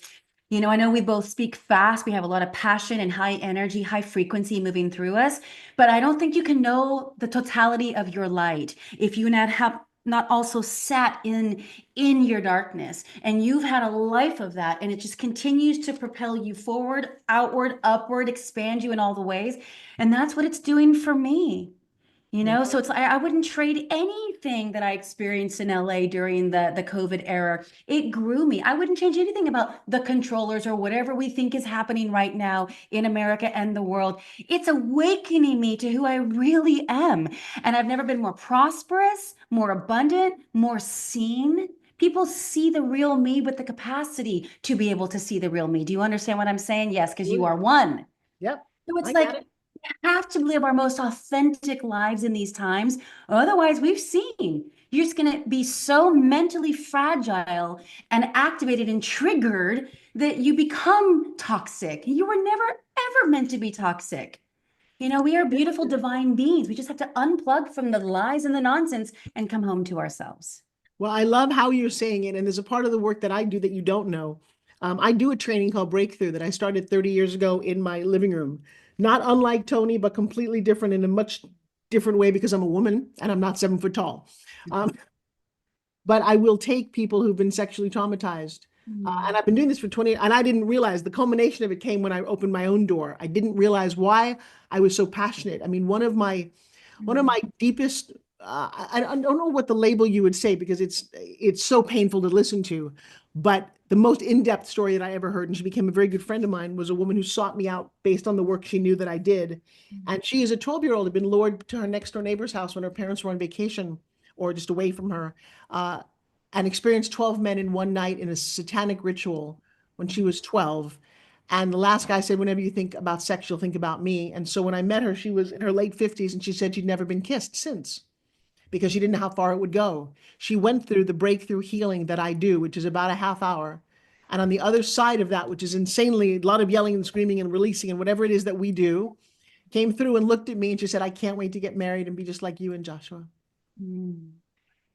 I know we both speak fast. We have a lot of passion and high energy, high frequency moving through us, but I don't think you can know the totality of your light if you not also sat in your darkness, and you've had a life of that, and it just continues to propel you forward, outward, upward, expand you in all the ways. And that's what it's doing for me. So it's I wouldn't trade anything that I experienced in LA during the COVID era. It grew me. I wouldn't change anything about the controllers or whatever we think is happening right now in America and the world. It's awakening me to who I really am. And I've never been more prosperous, more abundant, more seen. People see the real me with the capacity to be able to see the real me. Do you understand what I'm saying? Yes, because you are one. Yep, So it's I like get it. have to live our most authentic lives in these times. Otherwise, we've seen you're just going to be so mentally fragile and activated and triggered that you become toxic. You were never, ever meant to be toxic. We are beautiful divine beings. We just have to unplug from the lies and the nonsense and come home to ourselves. Well, I love how you're saying it. And there's a part of the work that I do that you don't know. I do a training called Breakthrough that I started 30 years ago in my living room. Not unlike Tony, but completely different in a much different way because I'm a woman and I'm not 7 foot tall. Um, but I will take people who've been sexually traumatized. And Mm. I've been doing this for 20, and I didn't realize the culmination of it came when I opened my own door. I didn't realize why I was so passionate. I mean, one of my deepest, I don't know what the label you would say because it's so painful to listen to, but the most in-depth story that I ever heard, and she became a very good friend of mine, was a woman who sought me out based on the work she knew that I did. And she, as a 12-year-old, had been lured to her next door neighbor's house when her parents were on vacation or just away from her, uh, and experienced 12 men in one night in a satanic ritual when she was 12. And the last guy said, whenever you think about sex, you'll think about me. And so when I met her, she was in her late 50s and she said she'd never been kissed since because she didn't know how far it would go. She went through the breakthrough healing that I do, which is about a half hour. And on the other side of that, which is insanely a lot of yelling and screaming and releasing and whatever it is that we do, came through and looked at me and she said, I can't wait to get married and be just like you and Joshua. Mm.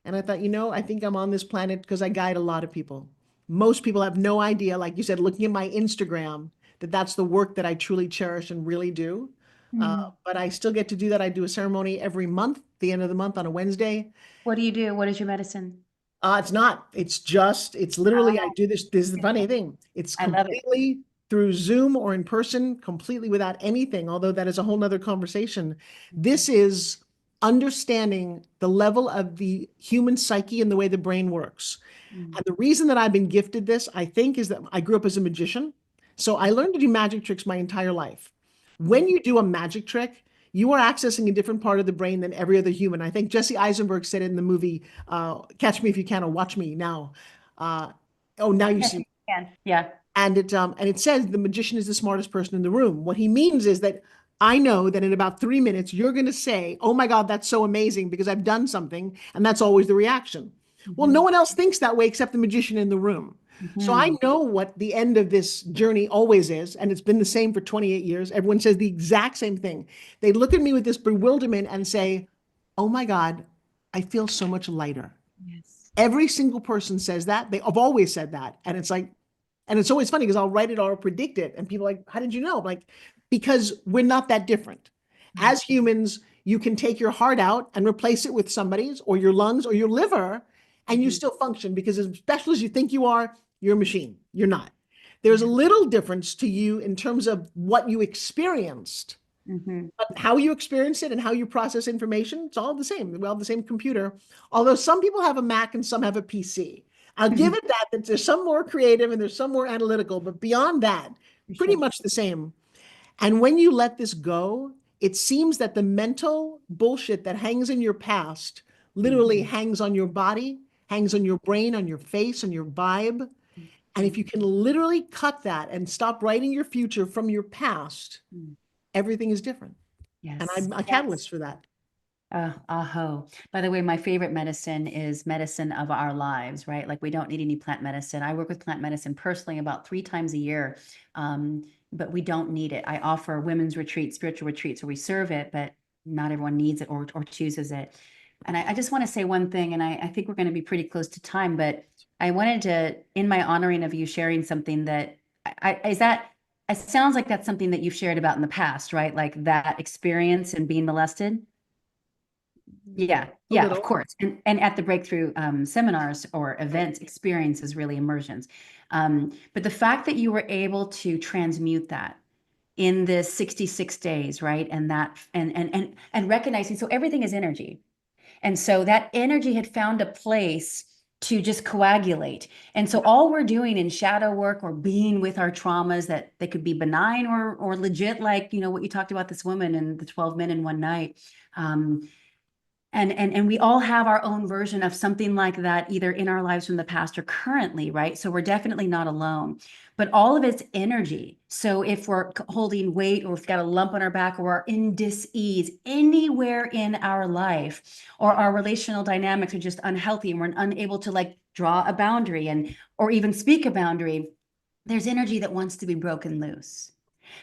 And I thought, I think I'm on this planet because I guide a lot of people. Most people have no idea, like you said, looking at my Instagram, that that's the work that I truly cherish and really do. Mm. But I still get to do that. I do a ceremony every month, the end of the month on a Wednesday. What do you do? What is your medicine? It's not. It's literally, I Oh, do this. This is the funny thing. It's I love it. completely through Zoom or in person, completely without anything, although that is a whole nother conversation. This is understanding the level of the human psyche and the way the brain works. Mm. And the reason that I've been gifted this, I think, is that I grew up as a magician. So I learned to do magic tricks my entire life. When you do a magic trick, you are accessing a different part of the brain than every other human. I think Jesse Eisenberg said it in the movie Catch Me If You Can or Watch Me Now. Uh, oh, now you Yes, you see. can. Yeah. And it says the magician is the smartest person in the room. What he means is that I know that in about 3 minutes you're going to say, "Oh my God, that's so amazing," because I've done something, and that's always the reaction. Well, no Mhm. one else thinks that way except the magician in the room. So I Mhm. know what the end of this journey always is, and it's been the same for 28 years. Everyone says the exact same thing. They look at me with this bewilderment and say, "Oh my God, I feel so much lighter." Yes. Every single person says that. They have always said that. And it's like, and it's always funny because I'll write it or predict it. And people are like, how did you know? I'm like, because we're not that different. Mm. As humans, you can take your heart out and replace it with somebody's or your lungs or your liver, and you Mhm. still function because as special as you think you are, you're a machine. You're not. There's a Yeah. little difference to you in terms of what you experienced, Mhm. but how you experience it and how you process information, it's all the same. We all have the same computer. Although some people have a Mac and some have a PC. I'll give Mhm. it that there's some more creative and there's some more analytical, but beyond that, For pretty sure. much the same. And when you let this go, it seems that the mental bullshit that hangs in your past literally Mhm. hangs on your body, hangs on your brain, on your face, on your vibe. And if Mhm. you can literally cut that and stop writing your future from your past, Mhm. everything is different. And Yes. I'm a Yes. catalyst for that. Aho. By the way, my favorite medicine is medicine of our lives, right? Like we don't need any plant medicine. I work with plant medicine personally about 3 times a year, but we don't need it. I offer women's retreats, spiritual retreats, where we serve it, but not everyone needs it or chooses it. And I just want to say one thing, and I think we're going to be pretty close to time, but I wanted to, in my honoring of you sharing something that is that, it sounds like that's something that you've shared about in the past, right? Like that experience and being molested. Yeah, A yeah, of little. course. And at the breakthrough seminars or Right. events, experiences, really immersions. But the fact that you were able to transmute that in this 66 days, right? And that and recognizing, so everything is energy. And so that energy had found a place to just coagulate. And so all we're doing in shadow work or being with our traumas, that they could be benign or legit, like what you talked about, this woman and the 12 men in one night. Um, and we all have our own version of something like that, either in our lives from the past or currently, right? So we're definitely not alone, but all of it's energy. So if we're holding weight, or we've got a lump on our back, or we're in dis-ease anywhere in our life, or our relational dynamics are just unhealthy and we're unable to like draw a boundary and or even speak a boundary, there's energy that wants to be broken loose.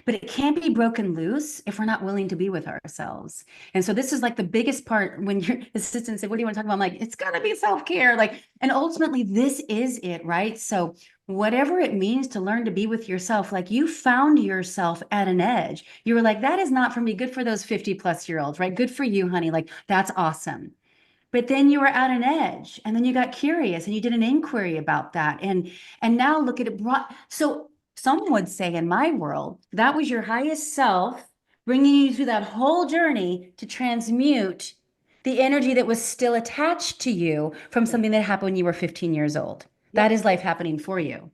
But it can't be broken loose if we're not willing to be with ourselves. And so this is like the biggest part when your assistant said, what do you want to talk about? I'm like, it's gotta be self-care. Like, and ultimately this is it, right? So whatever it means to learn to be with yourself. Like you found yourself at an edge. You were like, that is not for me. Good for those 50+ year olds, right? Good for you, honey. Like that's awesome. But then you were at an edge and then you got curious and you did an inquiry about that. And now look at it brought. So some would say in my world, that was your highest self bringing you through that whole journey to transmute the energy that was still attached to you from something that happened when you were 15 years old. That Yep. is life happening for you.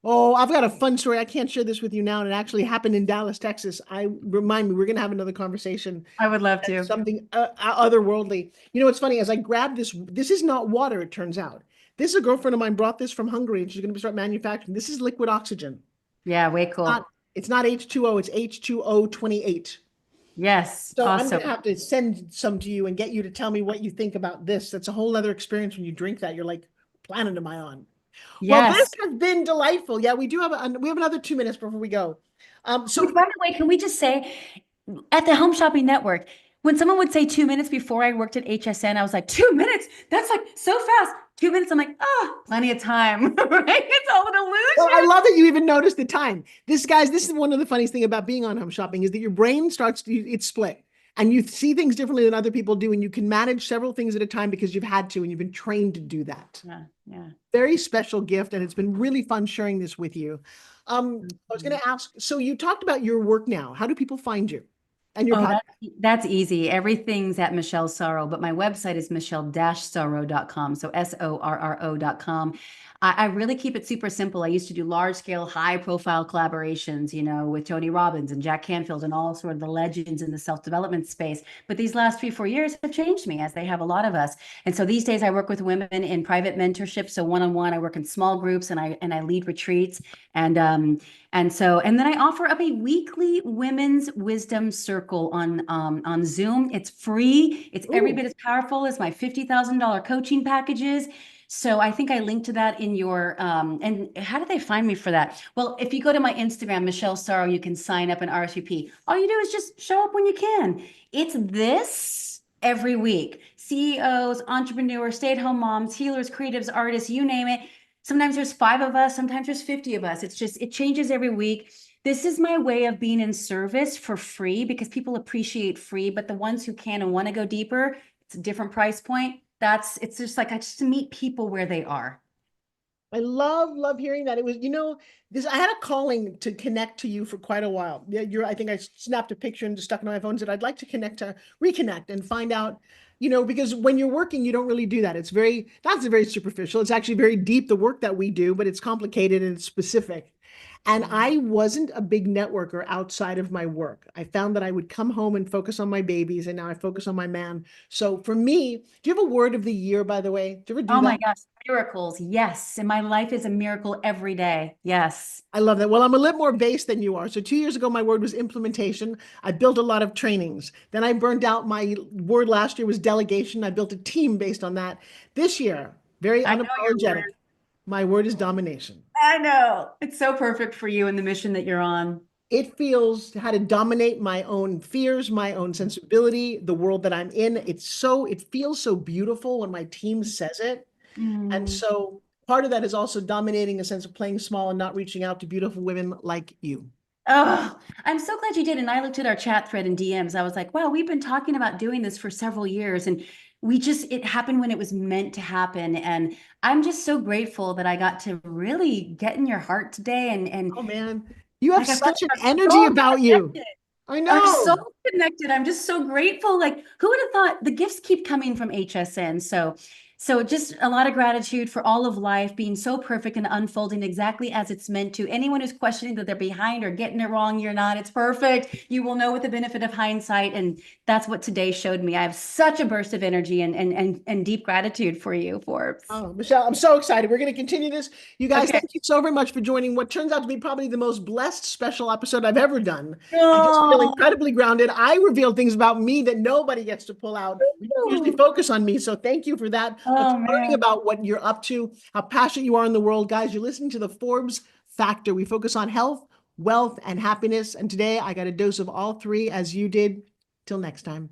Oh, I've got a fun story. I can't share this with you now, and it actually happened in Dallas, Texas. Remind me, we're going to have another conversation. I would love That's to. something otherworldly. You know, what's funny, as I grabbed this, this is not water, it turns out. This is a girlfriend of mine brought this from Hungary, and she's going to start manufacturing. This is liquid oxygen. Yeah, way Not, cool. it's not H2O, it's H2O 28. Yes, So I'm going to awesome. have to send some to you and get you to tell me what you think about this. That's a whole other experience when you drink that. You're like, what planet am I on? Well, this Yes. has been delightful. Yeah, we have another 2 minutes before we go. So Which, by the way, can we just say at the Home Shopping Network, when someone would say 2 minutes before I worked at HSN, I was like, 2 minutes? That's like so fast. 2 minutes. I'm like, oh, plenty of time, right? It's all an well, I illusion. love that you even noticed the time. This is one of the funniest thing about being on home shopping is that your brain it's split and you see things differently than other people do. And you can manage several things at a time because you've had to, and you've been trained to do that. Yeah, yeah. Very special gift. And it's been really fun sharing this with you. I was going Mhm. to ask, so you talked about your work now. How do people find you and your Oh, podcast? that's easy. Everything's at Michelle Sorro, but my website is michelle-sorro.com. So SORRO.com. I really keep it super simple. I used to do large scale, high profile collaborations, with Tony Robbins and Jack Canfield and all sort of the legends in the self-development space. But these last 3, 4 years have changed me, as they have a lot of us. And so these days I work with women in private mentorship. So one-on-one, I work in small groups and I lead retreats. And then I offer up a weekly women's wisdom circle on Zoom. It's free. It's every Ooh, bit as powerful as my $50,000 coaching packages. So I think I linked to that in your and how do they find me for that? Well, if you go to my Instagram, Michelle Sorrow, you can sign up and RSVP. All you do is just show up when you can. It's this every week. CEOs, entrepreneurs, stay-at-home moms, healers, creatives, artists, you name it. Sometimes there's 5 of us, sometimes there's 50 of us. It changes every week. This is my way of being in service for free because people appreciate free, but the ones who can and want to go deeper, it's a different price point. It's just like I just meet people where they are. I love hearing that. It was, this, I had a calling to connect to you for quite a while. Yeah, I think I snapped a picture and just stuck it on my phone and said, I'd like to reconnect and find out, because when you're working, you don't really do that. That's very superficial. It's actually very deep, the work that we do, but it's complicated and it's specific. And I wasn't a big networker outside of my work. I found that I would come home and focus on my babies, and now I focus on my man. So for me, do you have a word of the year, by the way? Do you ever do Oh that? my gosh, miracles. Yes. And my life is a miracle every day. Yes. I love that. Well, I'm a little more based than you are. So 2 years ago, my word was implementation. I built a lot of trainings. Then I burned out. My word last year was delegation. I built a team based on that. This year, very I know your unapologetic. word. My word is domination. I know. It's so perfect for you and the mission that you're on. It feels how to dominate my own fears, my own sensibility, the world that I'm in. It feels so beautiful when my team says it. And Mm. so part of that is also dominating a sense of playing small and not reaching out to beautiful women like you. Oh, I'm so glad you did. And I looked at our chat thread and DMs. I was like, wow, we've been talking about doing this for several years. And it happened when it was meant to happen. And I'm just so grateful that I got to really get in your heart today. And Oh man, you have like, I felt such an like our energy souls about you. connected. I Our know. souls connected. I'm just so grateful. Like, who would have thought the gifts keep coming from HSN? So just a lot of gratitude for all of life being so perfect and unfolding exactly as it's meant to. Anyone who's questioning that they're behind or getting it wrong, you're not. It's perfect. You will know with the benefit of hindsight. And that's what today showed me. I have such a burst of energy and deep gratitude for you, Forbes. Oh, Michelle, I'm so excited. We're going to continue this. You guys, Okay. thank you so very much for joining what turns out to be probably the most blessed special episode I've ever done. I just feel Oh, incredibly grounded. I reveal things about me that nobody gets to pull out. We don't usually focus on me. So thank you for that. But oh learning man. about what you're up to, how passionate you are in the world. Guys, you're listening to the Forbes Factor. We focus on health, wealth, and happiness. And today I got a dose of all three as you did. Till next time.